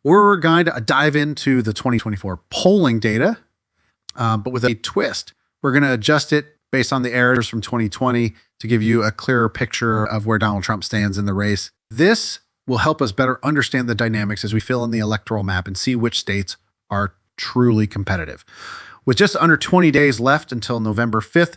We're going to dive into the 2024 polling data, but with a twist. We're going to adjust it based on the errors from 2020 to give you a clearer picture of where Donald Trump stands in the race. This will help us better understand the dynamics as we fill in the electoral map and see which states are truly competitive. With just under 20 days left until November 5th,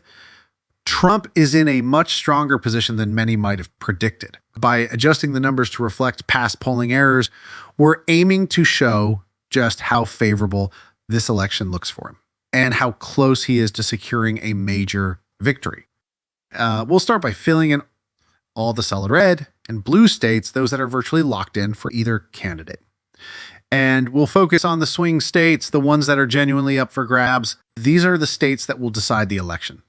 Trump is in a much stronger position than many might have predicted. By adjusting the numbers to reflect past polling errors, we're aiming to show just how favorable this election looks for him and how close he is to securing a major victory. We'll start by filling in all the solid red and blue states, those that are virtually locked in for either candidate. And we'll focus on the swing states, the ones that are genuinely up for grabs. These are the states that will decide the election.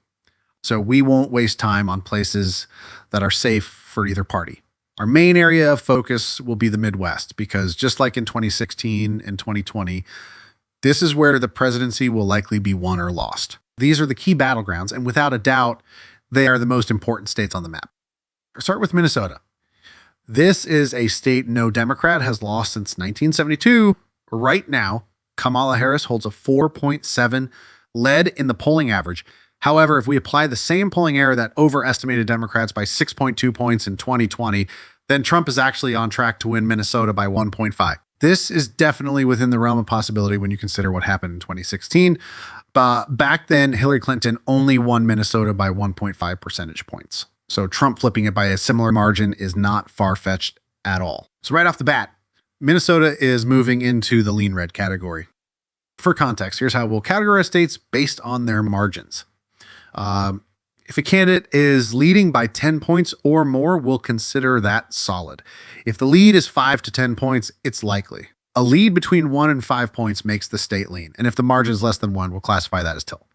So we won't waste time on places that are safe for either party. Our main area of focus will be the Midwest, because just like in 2016 and 2020, this is where the presidency will likely be won or lost. These are the key battlegrounds, and without a doubt, they are the most important states on the map. I'll start with Minnesota. This is a state no Democrat has lost since 1972. Right now, Kamala Harris holds a 4.7 lead in the polling average. However, if we apply the same polling error that overestimated Democrats by 6.2 points in 2020, then Trump is actually on track to win Minnesota by 1.5. This is definitely within the realm of possibility when you consider what happened in 2016. But back then, Hillary Clinton only won Minnesota by 1.5 percentage points. So Trump flipping it by a similar margin is not far-fetched at all. So right off the bat, Minnesota is moving into the lean red category. For context, here's how we'll categorize states based on their margins. If a candidate is leading by 10 points or more, we'll consider that solid. If the lead is 5 to 10 points, it's likely. A lead between 1 and 5 points makes the state lean. And if the margin is less than 1, we'll classify that as tilt.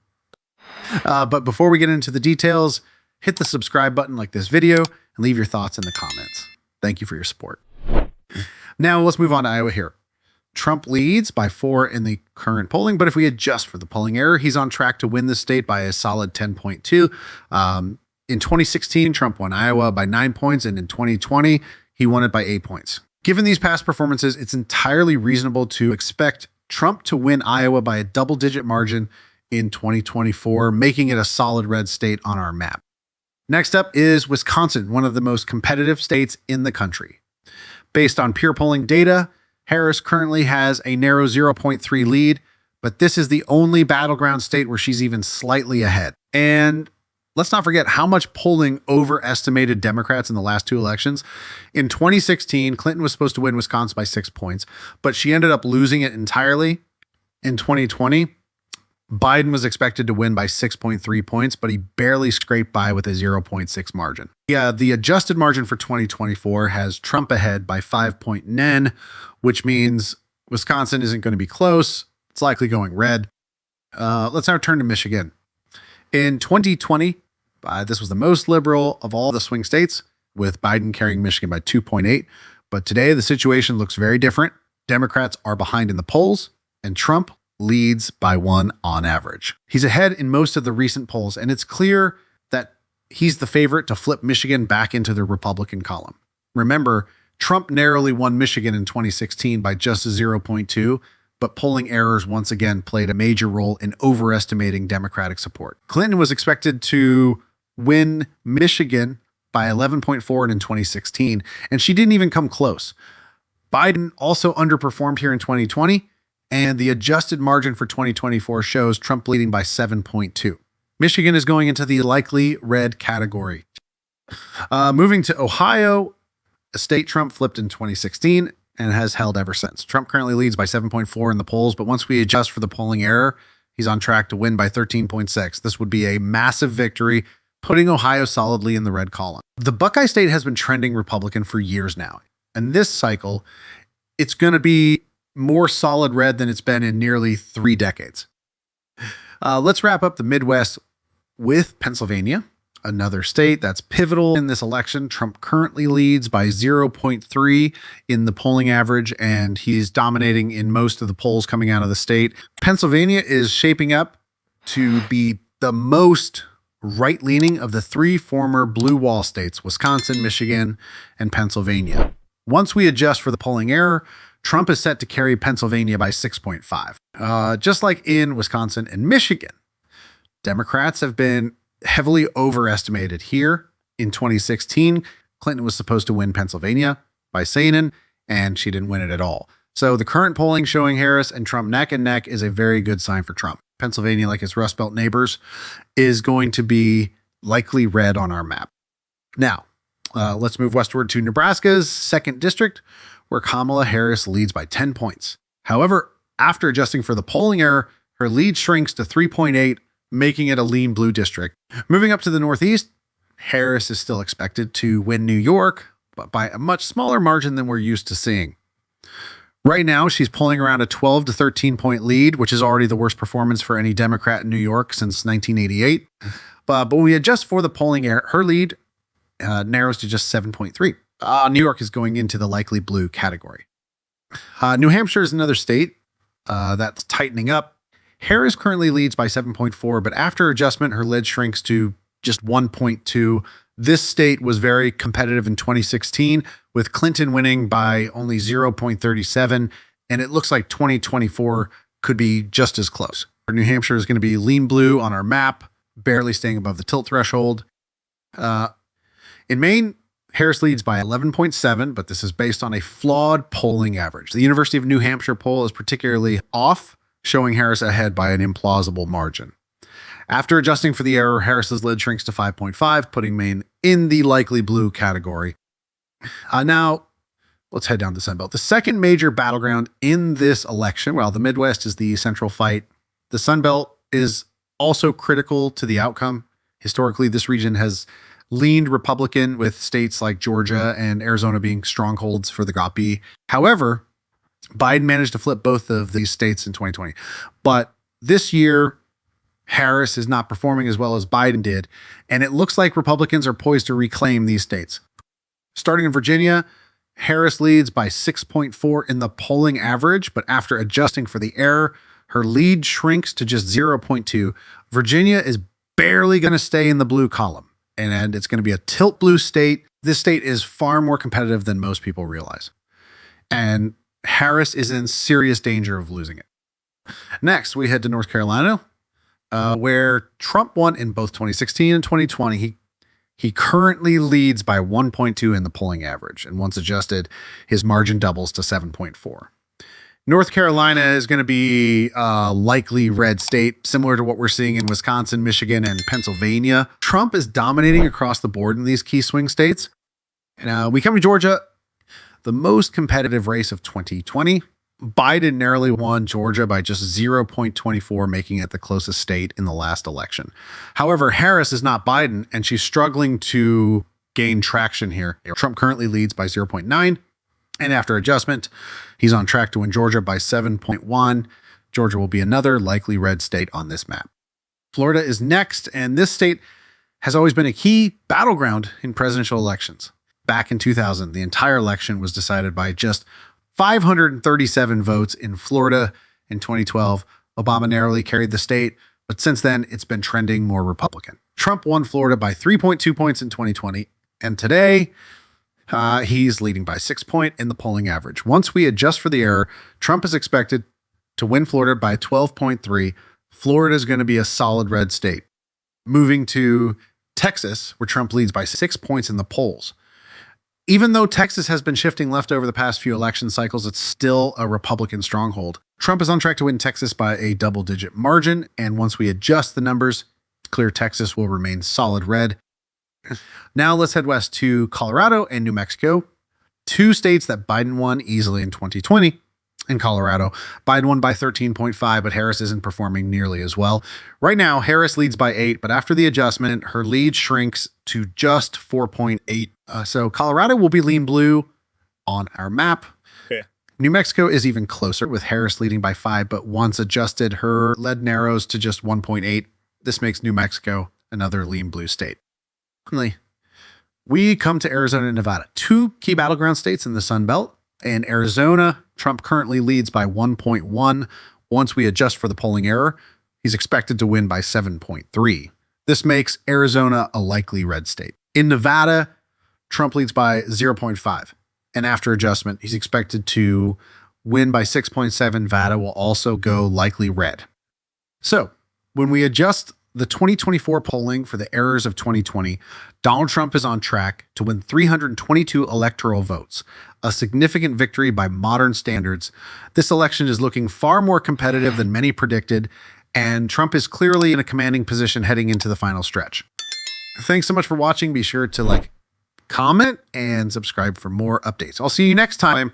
But before we get into the details, hit the subscribe button like this video and leave your thoughts in the comments. Thank you for your support. Now let's move on to Iowa here. Trump leads by 4 in the current polling, but if we adjust for the polling error, he's on track to win the state by a solid 10.2. In 2016, Trump won Iowa by 9 points, and in 2020, he won it by 8 points. Given these past performances, it's entirely reasonable to expect Trump to win Iowa by a double-digit margin in 2024, making it a solid red state on our map. Next up is Wisconsin, one of the most competitive states in the country. Based on pure polling data, Harris currently has a narrow 0.3 lead, but this is the only battleground state where she's even slightly ahead. And let's not forget how much polling overestimated Democrats in the last two elections. In 2016, Clinton was supposed to win Wisconsin by 6 points, but she ended up losing it entirely. In 2020, Biden was expected to win by 6.3 points, but he barely scraped by with a 0.6 margin. Yeah, the adjusted margin for 2024 has Trump ahead by 5.9, which means Wisconsin isn't going to be close. It's likely going red. Let's now turn to Michigan. In 2020, this was the most liberal of all the swing states, with Biden carrying Michigan by 2.8. But today, the situation looks very different. Democrats are behind in the polls, and Trump leads by 1 on average. He's ahead in most of the recent polls, and it's clear that he's the favorite to flip Michigan back into the Republican column. Remember, Trump narrowly won Michigan in 2016 by just a 0.2, but polling errors once again played a major role in overestimating Democratic support. Clinton was expected to win Michigan by 11.4 in 2016, and she didn't even come close. Biden also underperformed here in 2020, and the adjusted margin for 2024 shows Trump leading by 7.2. Michigan is going into the likely red category. Moving to Ohio, a state Trump flipped in 2016 and has held ever since. Trump currently leads by 7.4 in the polls, but once we adjust for the polling error, he's on track to win by 13.6. This would be a massive victory, putting Ohio solidly in the red column. The Buckeye State has been trending Republican for years now, and this cycle, it's going to be more solid red than it's been in nearly 3 decades. Let's wrap up the Midwest with Pennsylvania, another state that's pivotal in this election. Trump currently leads by 0.3 in the polling average, and he's dominating in most of the polls coming out of the state. Pennsylvania is shaping up to be the most right-leaning of the 3 former blue wall states, Wisconsin, Michigan, and Pennsylvania. Once we adjust for the polling error, Trump is set to carry Pennsylvania by 6.5. Just like in Wisconsin and Michigan, Democrats have been heavily overestimated here. In 2016, Clinton was supposed to win Pennsylvania by Sainin, and she didn't win it at all. So the current polling showing Harris and Trump neck and neck is a very good sign for Trump. Pennsylvania, like its Rust Belt neighbors, is going to be likely red on our map. Now, let's move westward to Nebraska's 2nd district, where Kamala Harris leads by 10 points. However, after adjusting for the polling error, her lead shrinks to 3.8, making it a lean blue district. Moving up to the Northeast, Harris is still expected to win New York, but by a much smaller margin than we're used to seeing. Right now, she's pulling around a 12 to 13 point lead, which is already the worst performance for any Democrat in New York since 1988. But when we adjust for the polling error, her lead narrows to just 7.3. New York is going into the likely blue category. New Hampshire is another state that's tightening up. Harris currently leads by 7.4, but after adjustment, her lead shrinks to just 1.2. This state was very competitive in 2016, with Clinton winning by only 0.37, and it looks like 2024 could be just as close. New Hampshire is going to be lean blue on our map, barely staying above the tilt threshold. In Maine, Harris leads by 11.7, but this is based on a flawed polling average. The University of New Hampshire poll is particularly off, showing Harris ahead by an implausible margin. After adjusting for the error, Harris's lead shrinks to 5.5, putting Maine in the likely blue category. Now, let's head down to the Sun Belt. The second major battleground in this election, while the Midwest is the central fight, the Sun Belt is also critical to the outcome. Historically, this region has leaned Republican, with states like Georgia and Arizona being strongholds for the GOP. However, Biden managed to flip both of these states in 2020. But this year, Harris is not performing as well as Biden did, and it looks like Republicans are poised to reclaim these states. Starting in Virginia, Harris leads by 6.4 in the polling average, but after adjusting for the error, her lead shrinks to just 0.2. Virginia is barely going to stay in the blue column, and it's going to be a tilt blue state. This state is far more competitive than most people realize, and Harris is in serious danger of losing it. Next, we head to North Carolina, where Trump won in both 2016 and 2020. He currently leads by 1.2 in the polling average, and once adjusted, his margin doubles to 7.4. North Carolina is going to be a likely red state, similar to what we're seeing in Wisconsin, Michigan, and Pennsylvania. Trump is dominating across the board in these key swing states. And we come to Georgia, the most competitive race of 2020. Biden narrowly won Georgia by just 0.24, making it the closest state in the last election. However, Harris is not Biden, and she's struggling to gain traction here. Trump currently leads by 0.9, and after adjustment, he's on track to win Georgia by 7.1. Georgia will be another likely red state on this map. Florida is next, and this state has always been a key battleground in presidential elections. Back in 2000, the entire election was decided by just 537 votes in Florida. In 2012, Obama narrowly carried the state, but since then, it's been trending more Republican. Trump won Florida by 3.2 points in 2020, and today, he's leading by 6 points in the polling average. Once we adjust for the error, Trump is expected to win Florida by 12.3. Florida is going to be a solid red state. Moving to Texas, where Trump leads by 6 points in the polls. Even though Texas has been shifting left over the past few election cycles, it's still a Republican stronghold. Trump is on track to win Texas by a double-digit margin, and once we adjust the numbers, clear Texas will remain solid red. Now let's head west to Colorado and New Mexico, two states that Biden won easily in 2020. In Colorado, Biden won by 13.5, but Harris isn't performing nearly as well. Right now, Harris leads by 8, but after the adjustment, her lead shrinks to just 4.8. So Colorado will be lean blue on our map. Yeah. New Mexico is even closer, with Harris leading by 5, but once adjusted, her lead narrows to just 1.8. This makes New Mexico another lean blue state. Finally, we come to Arizona and Nevada, two key battleground states in the Sun Belt. In Arizona, Trump currently leads by 1.1. Once we adjust for the polling error, he's expected to win by 7.3. This makes Arizona a likely red state. In Nevada, Trump leads by 0.5. And after adjustment, he's expected to win by 6.7, Nevada will also go likely red. So when we adjust the 2024 polling for the errors of 2020, Donald Trump is on track to win 322 electoral votes, a significant victory by modern standards. This election is looking far more competitive than many predicted, and Trump is clearly in a commanding position heading into the final stretch. Thanks so much for watching. Be sure to comment, and subscribe for more updates. I'll see you next time